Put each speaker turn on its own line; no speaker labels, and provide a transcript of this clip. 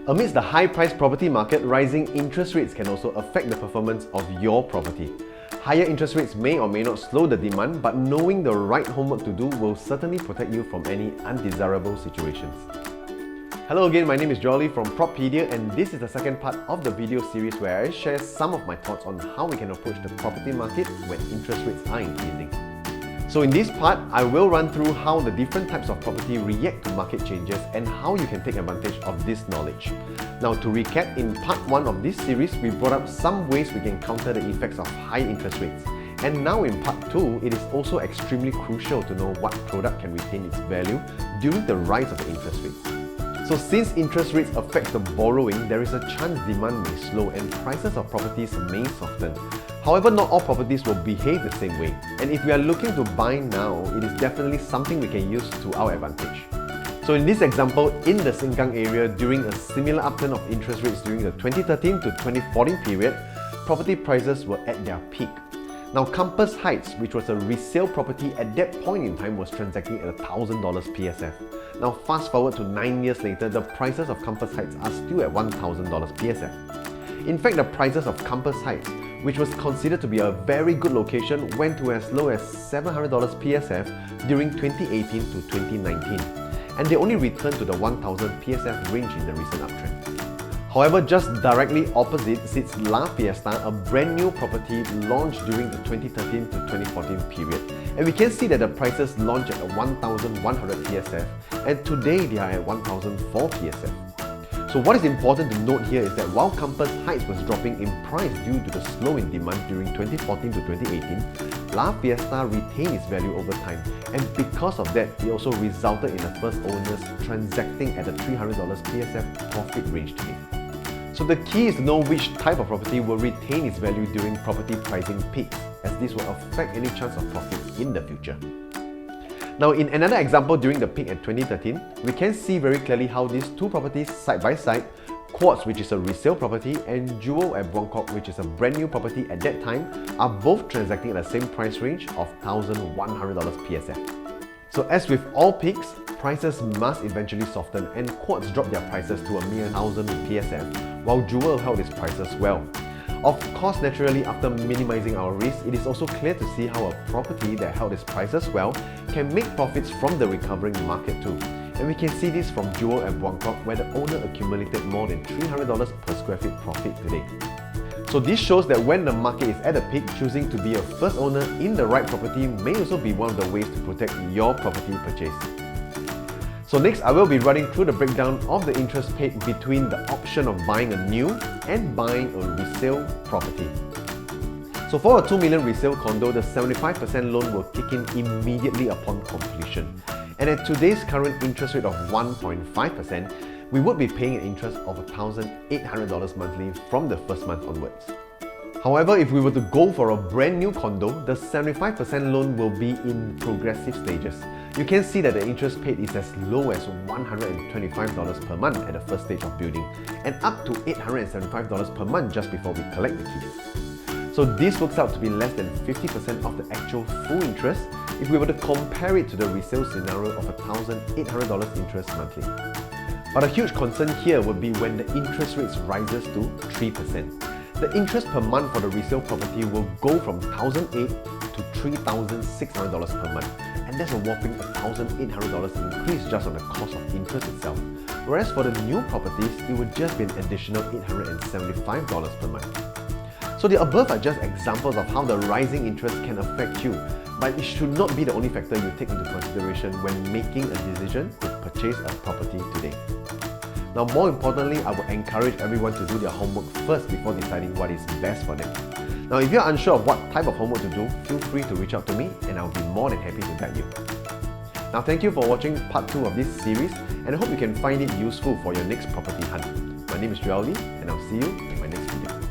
Amidst the high-priced property market, rising interest rates can also affect the performance of your property. Higher interest rates may or may not slow the demand, but knowing the right homework to do will certainly protect you from any undesirable situations. Hello again, my name is Jolly from Propedia, and this is the second part of the video series where I share some of my thoughts on how we can approach the property market when interest rates are increasing. So in this part, I will run through how the different types of property react to market changes and how you can take advantage of this knowledge. Now, to recap, in part 1 of this series, we brought up some ways we can counter the effects of high interest rates. And now in part 2, it is also extremely crucial to know what product can retain its value during the rise of the interest rates. So since interest rates affect the borrowing, there is a chance demand may slow and prices of properties may soften. However, not all properties will behave the same way, and if we are looking to buy now, it is definitely something we can use to our advantage. So in this example, in the Sengkang area, during a similar upturn of interest rates during the 2013 to 2014 period, property prices were at their peak. Now, Campus Heights, which was a resale property at that point in time, was transacting at $1,000 PSF. Now, fast forward to 9 years later, the prices of Campus Heights are still at $1,000 PSF. In fact, the prices of Campus Heights, which was considered to be a very good location, went to as low as $700 PSF during 2018 to 2019, and they only returned to the 1000 PSF range in the recent uptrend. However, just directly opposite sits La Fiesta, a brand new property launched during the 2013 to 2014 period, and we can see that the prices launched at 1100 PSF, and today they are at 1004 PSF. So what is important to note here is that while Campus Heights was dropping in price due to the slow in demand during 2014 to 2018, La Fiesta retained its value over time, and because of that, it also resulted in the first owners transacting at the $300 PSF profit range today. So the key is to know which type of property will retain its value during property pricing peaks, as this will affect any chance of profit in the future. Now, in another example during the peak at 2013, we can see very clearly how these two properties side by side, Quartz, which is a resale property, and Jewel at Buangkok, which is a brand new property at that time, are both transacting at the same price range of $1,100 PSF. So as with all peaks, prices must eventually soften, and Quartz dropped their prices to a mere 1000 PSF, while Jewel held its prices well. Of course, naturally, after minimizing our risk, it is also clear to see how a property that held its prices well can make profits from the recovering market too. And we can see this from Jewel at Buangkok, where the owner accumulated more than $300 per square feet profit today. So this shows that when the market is at a peak, choosing to be a first owner in the right property may also be one of the ways to protect your property purchase. So next, I will be running through the breakdown of the interest paid between the option of buying a new and buying a resale property. So for a 2 million resale condo, the 75% loan will kick in immediately upon completion. And at today's current interest rate of 1.5%, we would be paying an interest of $1,800 monthly from the first month onwards. However, if we were to go for a brand new condo, the 75% loan will be in progressive stages. You can see that the interest paid is as low as $125 per month at the first stage of building, and up to $875 per month just before we collect the keys. So this works out to be less than 50% of the actual full interest if we were to compare it to the resale scenario of $1,800 interest monthly. But a huge concern here would be when the interest rates rises to 3%. The interest per month for the resale property will go from $1,800 to $3,600 per month, and that's a whopping $1,800 increase just on the cost of interest itself. Whereas for the new properties, it would just be an additional $875 per month. So the above are just examples of how the rising interest can affect you, but it should not be the only factor you take into consideration when making a decision to purchase a property today. Now, more importantly, I would encourage everyone to do their homework first before deciding what is best for them. Now, if you're unsure of what type of homework to do, feel free to reach out to me and I'll be more than happy to guide you. Now, thank you for watching part 2 of this series, and I hope you can find it useful for your next property hunt. My name is Joel Lee, and I'll see you in my next video.